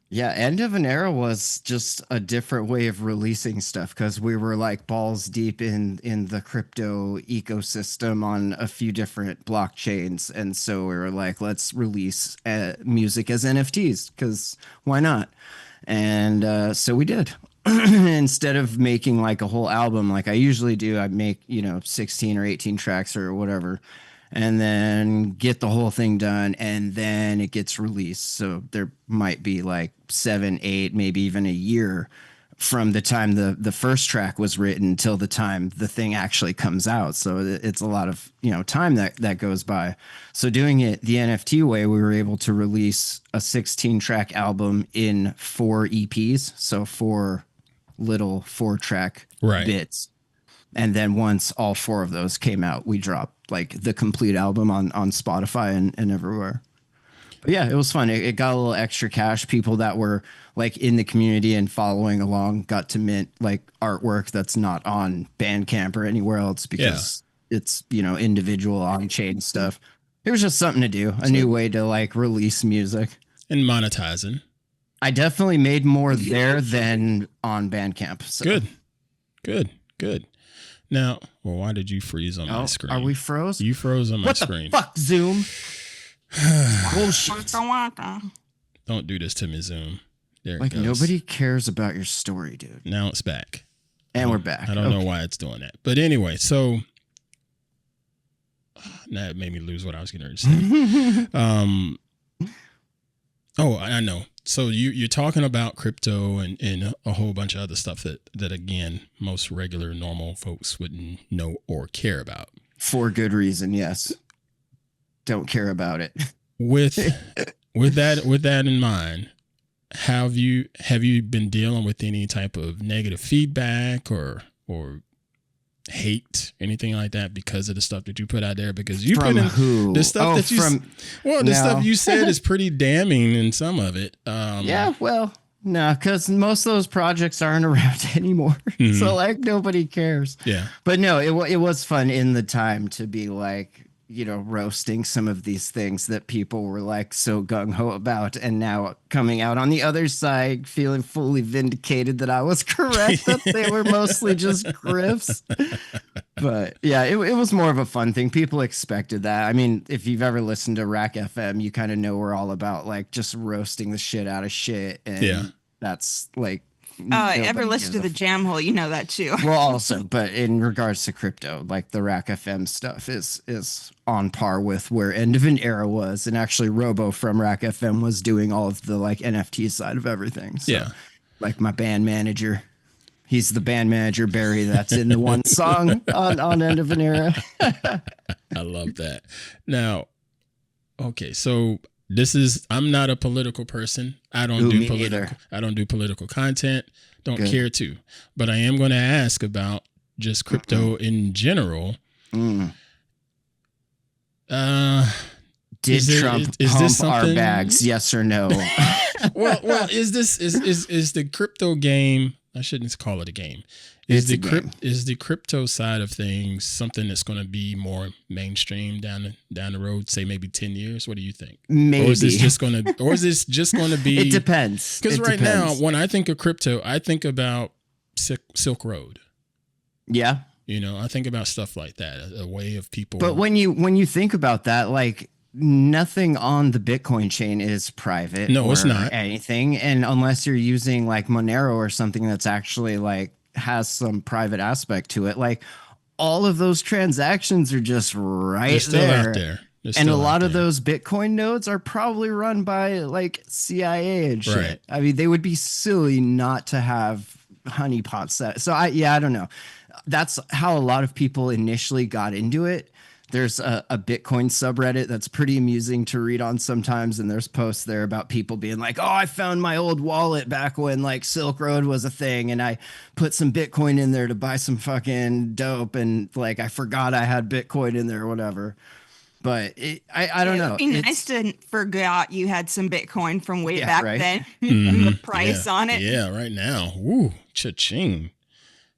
Yeah, End of an Era was just a different way of releasing stuff because we were like balls deep in the crypto ecosystem on a few different blockchains, and so we were like, let's release music as NFTs because why not? And so we did. Instead of making like a whole album like I usually do, I make 16 or 18 tracks or whatever, and then get the whole thing done, and then it gets released. So there might be like 7, 8, maybe even a year from the time the first track was written till the time the thing actually comes out. So it's a lot of time that goes by. So doing it the NFT way, we were able to release a 16-track album in 4 EPs, so 4 little 4-track bits. And then once all 4 of those came out, we dropped like the complete album on Spotify and everywhere. But yeah, it was fun. It got a little extra cash. People that were like in the community and following along got to mint like artwork that's not on Bandcamp or anywhere else because it's, individual on-chain stuff. It was just something to do, a new way to like release music. And monetizing. I definitely made more there than on Bandcamp. So. Good. Now, why did you freeze on my screen? Are we froze? You froze on my screen. What the fuck, Zoom? Bullshit. Don't do this to me, Zoom. There it Like goes. nobody cares about your story, dude. Now it's back. And we're back. I don't know why it's doing that. But anyway, so that made me lose what I was going to say. I know. So you're talking about crypto and a whole bunch of other stuff that again, most regular normal folks wouldn't know or care about. For good reason, yes. Don't care about it. With that in mind, have you been dealing with any type of negative feedback or hate, anything like that because of the stuff that you put out there? Because you from put in who? the stuff that you the stuff you said is pretty damning in some of it. Yeah, well, no, because most of those projects aren't around anymore. Mm-hmm. So like nobody cares. Yeah. But no, it was fun in the time to be like, roasting some of these things that people were like so gung-ho about, and now coming out on the other side feeling fully vindicated that I was correct, that they were mostly just grifts. But yeah, it was more of a fun thing. People expected that. I mean, if you've ever listened to Rack FM, you kind of know we're all about like just roasting the shit out of shit, and that's like Ever listen to the Jamhole, you know that too. Well, also, but in regards to crypto, like the Rack FM stuff is on par with where End of an Era was, and actually Robo from Rack FM was doing all of the like NFT side of everything. So, like my band manager, he's the band manager Barry that's in the one song on End of an Era. I love that. Now, okay, so I'm not a political person. I don't do political content. Don't care to. But I am going to ask about just crypto in general. Did Trump hump our bags? Yes or no? well, is the crypto game? I shouldn't call it a game. Is the crypto side of things something that's going to be more mainstream down the road? Say maybe 10 years. What do you think? Maybe. Or is this just going to be? It depends. Because now, when I think of crypto, I think about Silk Road. Yeah. I think about stuff like that, a way of people. But when you think about that, like nothing on the Bitcoin chain is private. No, it's not anything. And unless you're using like Monero or something that's actually like has some private aspect to it, like all of those transactions are just They're still out there. And a lot of those Bitcoin nodes are probably run by like CIA and shit. Right. I mean, they would be silly not to have honeypot set. So I don't know. That's how a lot of people initially got into it. There's a Bitcoin subreddit that's pretty amusing to read on sometimes. And there's posts there about people being like, oh, I found my old wallet back when like Silk Road was a thing. And I put some Bitcoin in there to buy some fucking dope. And like, I forgot I had Bitcoin in there or whatever. But I don't know. It'd be nice to forgot you had some Bitcoin from way back then. Mm-hmm. The price on it. Yeah, right now. Woo, cha-ching.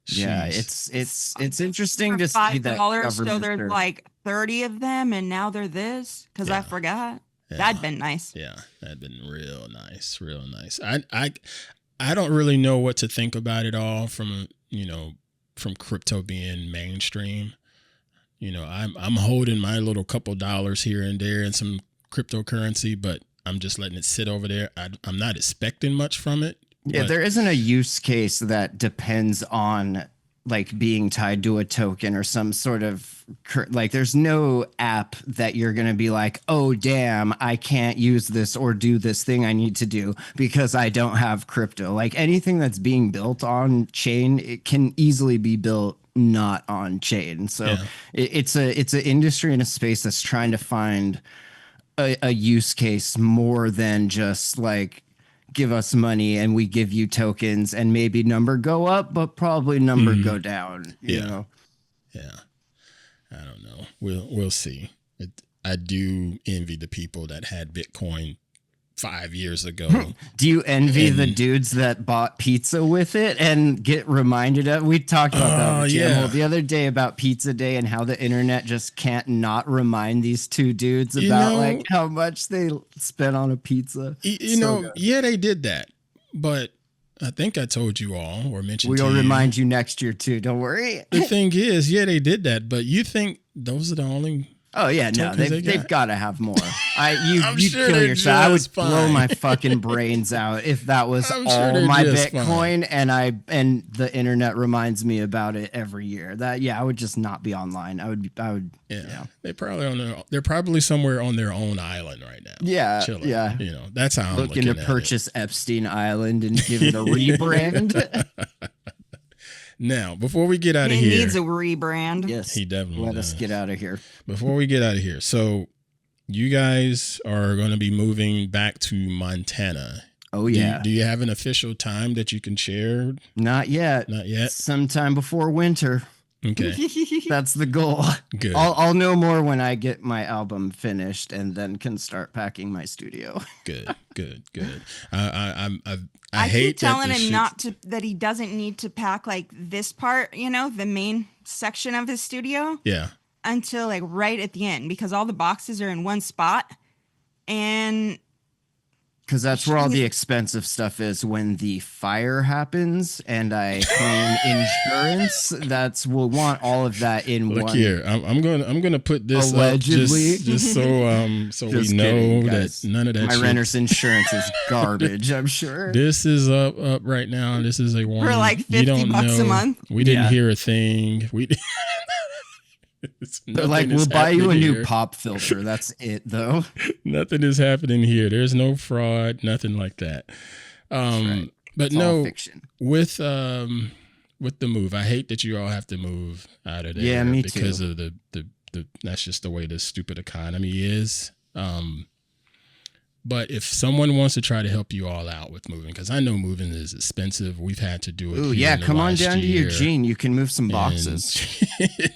Yeah, Jeez. it's interesting to see that $5, so there's like 30 of them, and now they're this because I forgot. Yeah. That'd been nice. Yeah, that'd been real nice, real nice. I don't really know what to think about it all from crypto being mainstream. I'm holding my little couple dollars here and there in some cryptocurrency, but I'm just letting it sit over there. I'm not expecting much from it. Yeah, there isn't a use case that depends on like being tied to a token or some sort of like there's no app that you're going to be like, oh, damn, I can't use this or do this thing I need to do because I don't have crypto. Like anything that's being built on chain, it can easily be built not on chain. So it's an industry and a space that's trying to find a use case more than just like give us money and we give you tokens and maybe number go up, but probably number go down. You know? Yeah. I don't know. We'll see. I do envy the people that had Bitcoin 5 years ago. Do you envy the dudes that bought pizza with it and get reminded of? We talked about that with Jamhole the other day about Pizza Day and how the internet just can't not remind these two dudes about like how much they spent on a pizza. They did that, but I think I told you all or mentioned. We'll remind you next year too. Don't worry. The thing is, they did that, but you think those are the only? Oh yeah, no, they've got to have more. You sure kill yourself. I would fine. blow my fucking brains out if that was all my Bitcoin fine. and the internet reminds me about it every year. I would just not be online. I would. Yeah. They're probably somewhere on their own island right now. Yeah, chilling. yeah. That's how I'm looking to purchase Epstein Island and give it a rebrand. Now, before we get out of here. He needs a rebrand. Yes. He definitely Let does. us get out of here. Before we get out of here. So, you guys are going to be moving back to Montana. Oh, yeah. Do you have an official time that you can share? Not yet. Not yet? Sometime before winter. Okay. That's the goal. Good. I'll know more when I get my album finished and then can start packing my studio. Good. I keep telling him that he doesn't need to pack like this part, the main section of his studio. Yeah. Until like right at the end because all the boxes are in one spot. And because that's where all the expensive stuff is when the fire happens and I claim insurance. We'll want all of that in one. Look here, I'm gonna put this allegedly up just so we know that none of that. My renter's insurance is garbage. I'm sure this is up right now. This is a warning. For like $50 a month. We didn't hear a thing. They're like, we'll buy you a new pop filter. That's it, though. Nothing is happening here. There's no fraud, nothing like that. Right. But it's no, fiction. With the move, I hate that you all have to move out of there. Yeah, me because too. of the that's just the way the stupid economy is. But if someone wants to try to help you all out with moving, because I know moving is expensive. We've had to do it. Ooh, yeah, come on down to Eugene. You can move some boxes.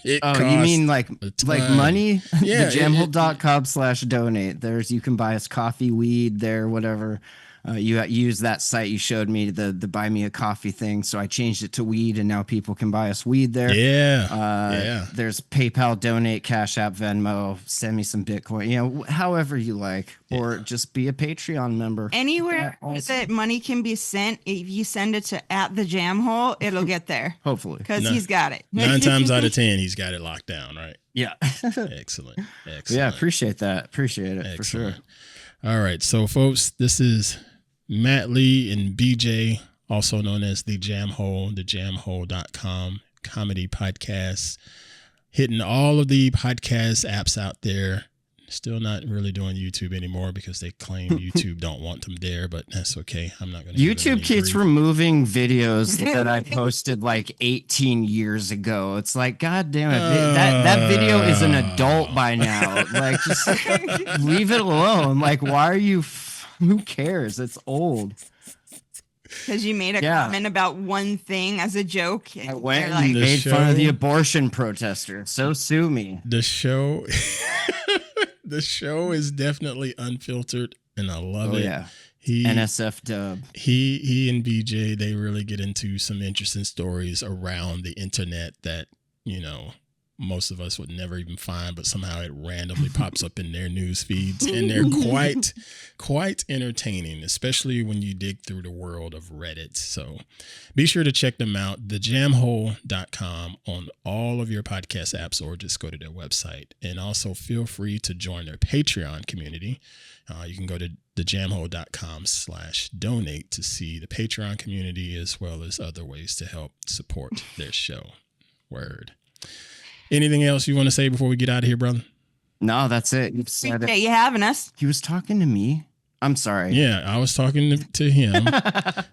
You mean like money? Yeah. The jamhole.com/donate. You can buy us coffee, weed there, whatever. You use that site you showed me, the buy me a coffee thing. So I changed it to weed and now people can buy us weed there. Yeah. There's PayPal, donate, Cash App, Venmo, send me some Bitcoin, however you like, or just be a Patreon member. Anywhere that money can be sent, if you send it to @thejamhole, it'll get there. Hopefully. Because he's got it. 9 times out of 10, he's got it locked down, right? Yeah. Excellent. Yeah, appreciate that. Appreciate it. Excellent. For sure. All right. So, folks, this is Matt Lee and BJ, also known as The Jamhole, thejamhole.com comedy podcast, hitting all of the podcast apps out there. Still not really doing YouTube anymore because they claim YouTube don't want them there, but that's okay. I'm not going to. YouTube keeps removing videos that I posted like 18 years ago. It's like, God damn it. That video is an adult by now. Like, just leave it alone. Like, why are you, who cares? It's old. Because you made a comment about one thing as a joke. I went and made fun of the abortion protester. So sue me. The show is definitely unfiltered, and I love it. Yeah. NSF dub. He and BJ, they really get into some interesting stories around the internet that, you know, most of us would never even find, but somehow it randomly pops up in their news feeds, and they're quite entertaining, especially when you dig through the world of Reddit. So be sure to check them out, thejamhole.com, on all of your podcast apps, or just go to their website. And also feel free to join their Patreon community. You can go to thejamhole.com/donate to see the Patreon community, as well as other ways to help support their show. Word. Anything else you want to say before we get out of here, brother? No, that's it. You've said Appreciate you having us. He was talking to me. I'm sorry. Yeah, I was talking to him.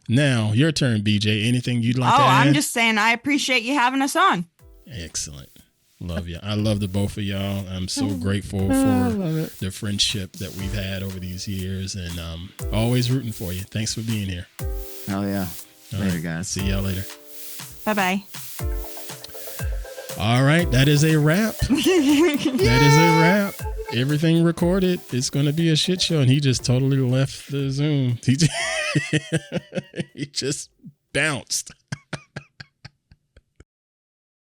Now, your turn, BJ. Anything you'd like to add? I'm just saying I appreciate you having us on. Excellent. Love you. I love the both of y'all. I'm so grateful for the friendship that we've had over these years, and always rooting for you. Thanks for being here. Hell yeah. Later, guys. See y'all later. Bye-bye. All right, that is a wrap. That is a wrap. Everything recorded. It's going to be a shit show, and he just totally left the Zoom. He just bounced.